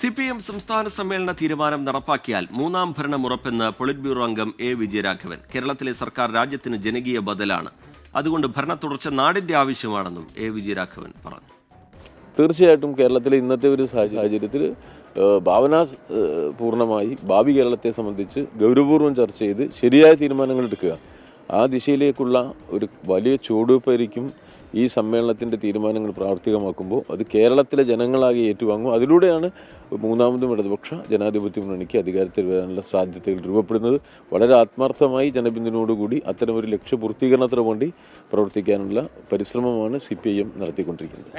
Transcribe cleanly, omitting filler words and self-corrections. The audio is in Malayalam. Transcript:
CPM സംസ്ഥാന സമ്മേളന തീരുമാനം നടപ്പാക്കിയാൽ മൂന്നാം ഭരണം ഉറപ്പെന്ന് പൊളിറ്റ് ബ്യൂറോ അംഗം എ വിജയരാഘവൻ. കേരളത്തിലെ സർക്കാർ രാജ്യത്തിന് ജനകീയ ബദലാണ്. അതുകൊണ്ട് ഭരണ തുടർച്ച നാടിന്റെ ആവശ്യമാണെന്നും എ വിജയരാഘവൻ പറഞ്ഞു. തീർച്ചയായിട്ടും കേരളത്തിലെ ഇന്നത്തെ ഒരു സാഹചര്യത്തിൽ ഭാവനാപൂർണമായി ഭാവി കേരളത്തെ സംബന്ധിച്ച് ഗൗരവപൂർവ്വം ചർച്ച ചെയ്ത് ശരിയായ തീരുമാനങ്ങൾ എടുക്കുക, ആ ദിശയിലേക്കുള്ള ഒരു വലിയ ചുവടുവയ്പ്പായിരിക്കും ഈ സമ്മേളനത്തിൻ്റെ തീരുമാനങ്ങൾ പ്രാവർത്തികമാക്കുമ്പോൾ അത് കേരളത്തിലെ ജനങ്ങളാകെ ഏറ്റുവാങ്ങും. അതിലൂടെയാണ് മൂന്നാമതും ഇടതുപക്ഷ ജനാധിപത്യ മുന്നണിക്ക് അധികാരത്തിൽ വരാനുള്ള സാധ്യതകൾ രൂപപ്പെടുന്നത്. വളരെ ആത്മാർത്ഥമായി ജനപിന്തുണയോടുകൂടി അത്തരമൊരു ലക്ഷ്യപൂർത്തീകരണത്തിന് വേണ്ടി പ്രവർത്തിക്കാനുള്ള പരിശ്രമമാണ് CPIM നടത്തിക്കൊണ്ടിരിക്കുന്നത്.